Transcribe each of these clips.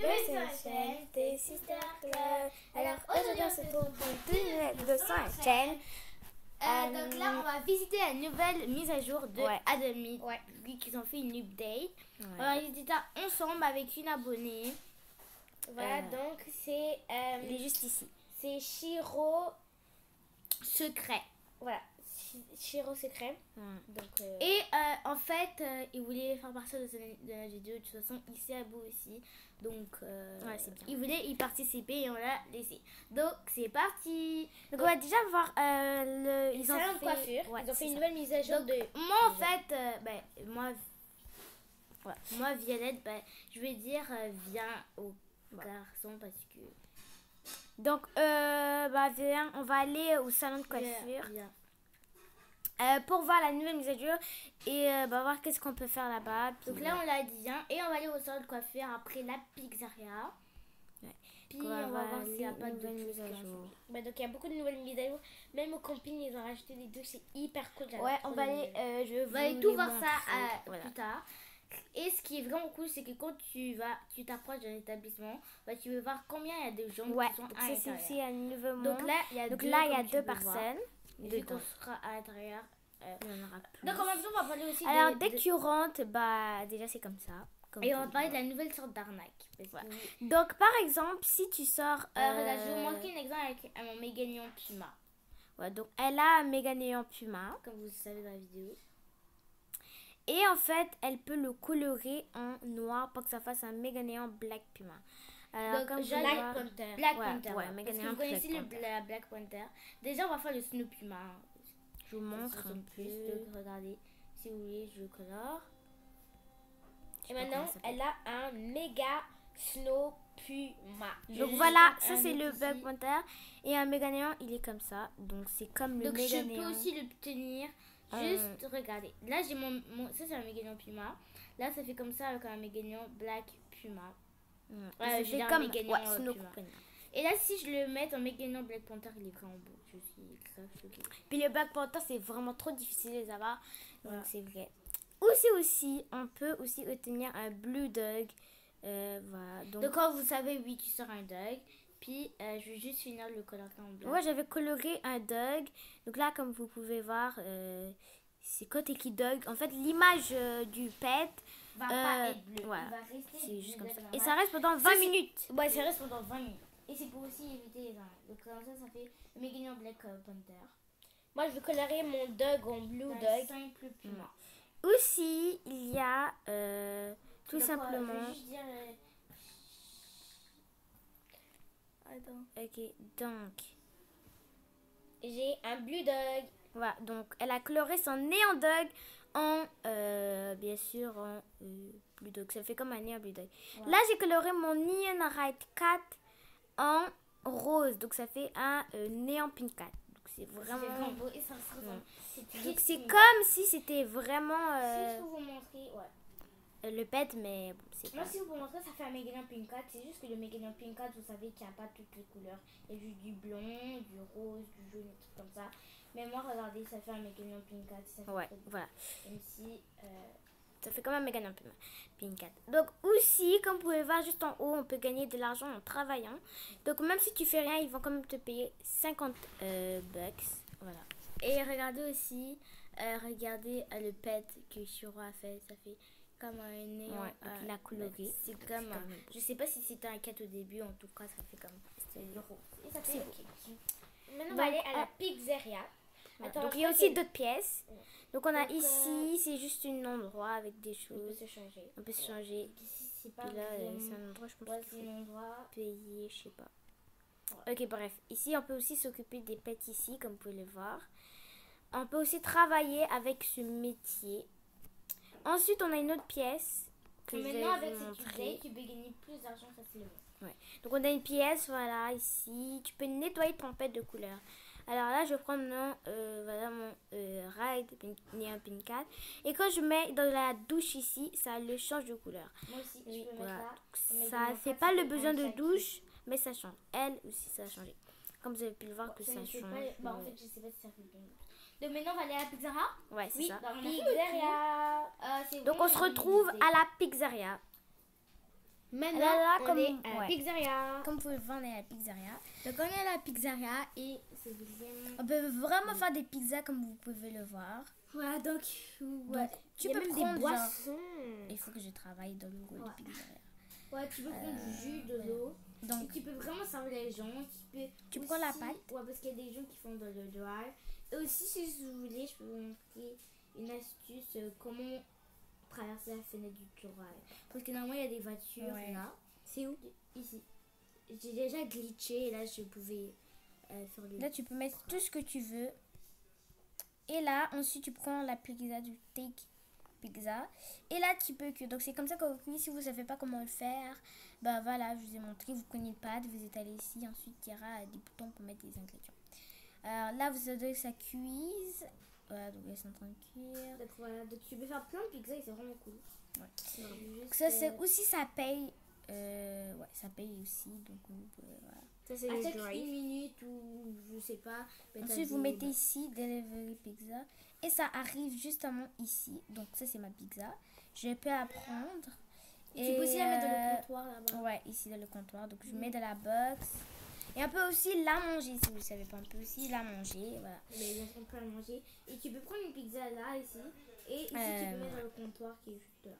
c'est la chaîne des Sister Club. Alors aujourd'hui on se retrouve pour une nouvelle vidéo sur la chaîne. Donc là on va visiter la nouvelle mise à jour de Adami. Ouais. Vu qu'ils ont fait une update. Ouais. On va visiter ça ensemble avec une abonnée. Voilà, donc c'est Il est juste ici. c'est Shiro Secret. Voilà, Shiro Secret. Donc Et en fait, il voulait faire partie de la vidéo. De toute façon, il s'est à bout aussi. Donc, c'est bien. il voulait y participer et on l'a laissé. Donc, c'est parti. Donc on va déjà voir ils ont salon de fait coiffure. Ouais, Ils ont fait c'est une ça. nouvelle mise à jour Donc, de. Moi, en fait, moi, Violette, je vais dire viens au garçon parce que. Donc viens, on va aller au salon de coiffure. Viens. Pour voir la nouvelle mise à jour et voir qu'est-ce qu'on peut faire là-bas. Donc là, on l'a dit, hein, et on va aller au salon de coiffure après la pizzeria. Ouais. Puis on va voir s'il n'y a pas de nouvelles mises mises à jour. donc il y a beaucoup de nouvelles mises à jour. Même au camping, ils ont rajouté des douches, c'est hyper cool. Ouais, on va aller, On va aller tout voir ça voilà. plus tard. Et ce qui est vraiment cool, c'est que quand tu t'approches d'un établissement, tu veux voir combien il y a de gens qui sont à c'est l'intérieur. aussi un nouveau monde. Donc là, il y a deux personnes. Et vu qu'on sera à l'intérieur, Il y en aura plus. donc en même temps, on va parler aussi Alors dès que tu rentres, déjà c'est comme ça. Et on va parler de la nouvelle sorte d'arnaque. Donc par exemple, si tu sors... Regarde, je vais vous montrer un exemple avec mon méga néon Puma. Ouais, donc elle a un méga néon Puma. Comme vous le savez dans la vidéo. Et en fait, elle peut le colorer en noir pour que ça fasse un méga néon Black Puma. Alors, Donc, comme Black Panther. Black Panther. Ouais, méga Parce que néon vous connaissez Black la Black Panther. Déjà, on va faire le Snow Puma. Je vous montre un peu. Donc, regardez. Si vous voulez, je le colore. Et maintenant, elle a un méga Snow Puma. Donc voilà, ça c'est le Black Panther. Et un méga néon, il est comme ça. Donc c'est comme le méga néon. Donc je peux aussi le tenir. Juste regardez. Là j'ai ça c'est un méga néon Puma. Là ça fait comme ça avec un méga néon Black Puma. C'est comme Snow Puma. Et là si je le mets en méga néon Black Panther, il est vraiment beau. Je suis grave choquée. Puis le Black Panther c'est vraiment trop difficile de les avoir. Donc c'est vrai. Aussi, on peut aussi obtenir un Blue Dog. Voilà. Donc quand vous savez, oui, tu sors un dog. Puis, je vais juste finir le colorer en blanc. Ouais, j'avais coloré un dog. Donc là, comme vous pouvez voir, c'est côté qui dog. En fait, l'image du pet va pas être bleu. Voilà. Il va rester c'est juste comme ça. normal. Et ça reste pendant 20 minutes. Ouais, ça reste pendant 20 minutes. Et c'est pour aussi éviter les arnaques. Donc, comme ça fait le méga néon Black Panther. Moi, je vais colorer mon dog en blue dog. Simple Puma. Aussi, il y a tout simplement. Je vais juste dire. Attends. Ok, donc. J'ai un blue dog. Voilà, donc elle a coloré son néon dog en. Bien sûr, en blue dog. Ça fait comme un néon blue dog. Ouais. Là, j'ai coloré mon neon right cat en rose. Donc ça fait un néon pink cat. C'est vraiment beau et ça se ressemble. Donc c'est comme si c'était vraiment si je peux vous montrer, le pet, mais bon, c'est pas. Moi, si vous montrer, ça fait un méga néon pink cat. C'est juste que le méga néon pink cat, vous savez qu'il n'y a pas toutes les couleurs. Il y a juste du blond, du rose, du jaune, des trucs comme ça. Mais moi, regardez, ça fait un méga néon pink cat. Ça fait voilà. Même si ça fait comme un méga néon pink cat. Donc aussi, comme vous pouvez voir juste en haut, on peut gagner de l'argent en travaillant. Donc même si tu fais rien, ils vont quand même te payer 50 bucks. Voilà. Et regardez aussi, regardez le pet que Shiro a fait. Ça fait comme un néon. Il a coloré. C'est comme je sais pas si c'était un cat au début, en tout cas, ça fait comme c'est rose. Et ça fait Maintenant, on va aller à la pizzeria. Attends, donc il y a aussi d'autres pièces. Donc on a ici, c'est juste un endroit avec des choses. On peut se changer. Ici, c'est pas. Et là, c'est un endroit, je pense. C'est un endroit. Payer, je sais pas. Ok, bref. Ici, on peut aussi s'occuper des pets ici, comme vous pouvez le voir. On peut aussi travailler avec ce métier. Ensuite, on a une autre pièce que je vais vous montrer. Tu peux gagner plus d'argent facilement. Ouais. Donc on a une pièce, voilà, ici. Tu peux nettoyer ton pet de couleur. Alors là, je vais prendre mon Ride Neon Pink Cat. Et quand je mets dans la douche ici, ça le change de couleur. Moi aussi, je peux mettre là. Ça fait pas le besoin de douche, mais ça change. Elle aussi, ça a changé. Comme vous avez pu le voir que ça change. En fait, je sais pas si ça fait bien. Donc maintenant, on va aller à la pizzeria. Ouais, c'est ça. Pizzeria. Donc on se retrouve à la pizzeria. Maintenant, Là, on comme- est à la ouais. pizzeria. Comme vous pouvez voir, on est à la pizzeria. Donc, on est à la pizzeria et c'est vraiment... On peut vraiment faire des pizzas comme vous pouvez le voir. Voilà, donc... Ouais. Donc, tu Il y a peux même prendre des genre... boissons. Il faut que je travaille dans le goût Ouais. de pizzeria. Ouais, tu peux prendre du jus, de l'eau. Donc, Et tu peux vraiment servir les gens. Tu aussi- prends la pâte. Ouais, parce qu'il y a des gens qui font dans le drive. Et aussi, si vous voulez, je peux vous montrer une astuce comment traverser la fenêtre du drive. Parce que normalement, il y a des voitures Ouais. là. C'est où? Ici. J'ai déjà glitché et là, je pouvais faire le... là, tu peux mettre tout ce que tu veux. Et là, ensuite, tu prends la pizza du Take Pizza. Et là, tu peux que... Donc, c'est comme ça que si vous ne savez pas comment le faire, bah voilà, je vous ai montré. Vous prenez le pad, vous étalez ici. Ensuite, il y aura des boutons pour mettre les ingrédients. Alors là, vous attendez que ça cuise. Voilà, donc elles sont en train de cuire. Donc, voilà. Donc, tu peux faire plein de pizzas et c'est vraiment cool. Ouais. Alors, juste, Ça, c'est aussi, ça paye. Ouais, ça paye aussi. Donc, voilà. ça, c'est le peut-être drive. une minute ou je sais pas. Mais t'as Ensuite, vous des- mettez ici Delivery Pizza. Et ça arrive justement ici. Donc, ça, c'est ma pizza. Je peux la prendre. Tu peux aussi la mettre dans le comptoir là-bas. Ouais, ici dans le comptoir. Donc, je mets dans la box. Et on peut aussi la manger si vous ne savez pas. On peut aussi la manger. Voilà. Mais bien sûr, on peut la manger. Et tu peux prendre une pizza là, ici. Et ici, tu peux mettre dans le comptoir qui est juste là.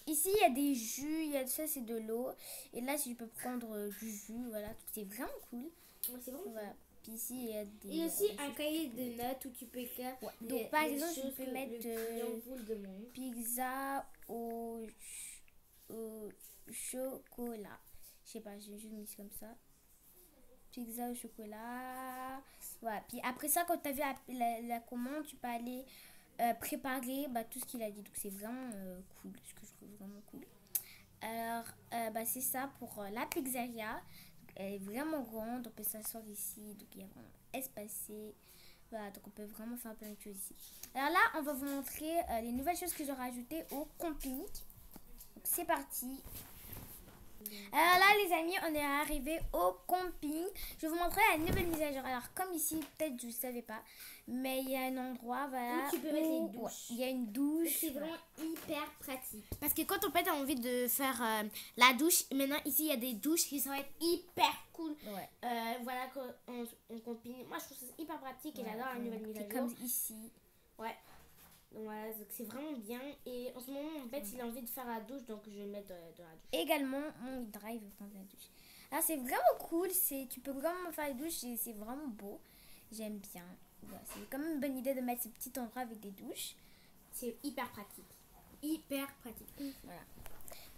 Ici, il y a des jus. Il y a ça, c'est de l'eau. Et là, si je peux prendre du jus. Voilà. Donc, c'est vraiment cool. Ouais, c'est vraiment Voilà. Puis ici, il y a des... Et aussi des un choses cahier que tu de notes où tu peux écrire. Ouais. les- Donc, par les exemple, tu choses peux que mettre le client vous le demande. pizza au chocolat. Je sais pas, j'ai juste mis comme ça. Pizza au chocolat. Voilà. Puis après ça, quand tu as vu la commande, tu peux aller préparer tout ce qu'il a dit. Donc c'est vraiment cool. Ce que je trouve vraiment cool. Alors, c'est ça pour la pizzeria. Donc, elle est vraiment grande. On peut s'asseoir ici. Donc il y a vraiment espacé. Voilà, donc on peut vraiment faire plein de choses ici. Alors là, on va vous montrer les nouvelles choses que j'ai rajoutées au camping. Donc c'est parti. Alors là, les amis, on est arrivé au camping. Je vais vous montrer la nouvelle mise à jour. Alors comme ici, peut-être je ne savais pas, mais il y a un endroit, voilà, Où tu peux mettre les douches. ouais, il y a une douche. C'est vraiment hyper pratique. Parce que quand on peut, t'as envie de faire la douche, maintenant ici il y a des douches qui sont hyper cool. Ouais. Voilà, quand on combine. Moi je trouve ça hyper pratique et Ouais, j'adore la nouvelle mise à c'est jour. comme ici. Ouais. Donc voilà, donc c'est vraiment bien. Et en ce moment, en fait, il a envie de faire la douche, donc je vais le mettre dans la douche. Également, mon drive dans la douche. Alors c'est vraiment cool. Tu peux vraiment faire la douche. C'est vraiment beau. J'aime bien. Voilà, c'est quand même une bonne idée de mettre ce petit endroit avec des douches. C'est hyper pratique. Hyper pratique. Voilà.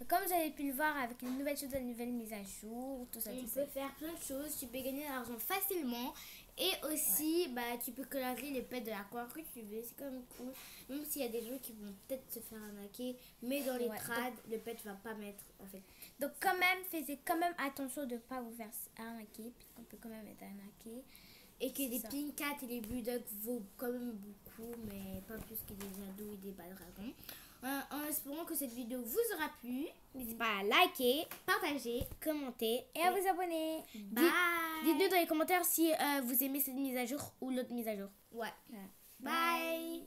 Donc, comme vous avez pu le voir avec les nouvelles choses, la nouvelle mise à jour, tout ça. On tout ça. peut faire plein de choses, tu peux gagner de l'argent facilement et aussi tu peux colorer les pets de la couleur que tu veux, c'est quand même cool. Même s'il y a des gens qui vont peut-être se faire arnaquer, mais dans les Ouais, trades, le pet va pas mettre en fait. Donc quand même, faites quand même attention de ne pas vous faire arnaquer, puisqu'on peut quand même être arnaqué. Et que les ça. Pink Cats et les Bulldogs vaut quand même beaucoup, mais pas plus que des ados et des bas dragons. En espérant que cette vidéo vous aura plu, n'hésitez pas à liker, partager, commenter Et à vous abonner. Bye. Dites-nous dans les commentaires si vous aimez cette mise à jour ou l'autre mise à jour. Ouais. Voilà. Bye.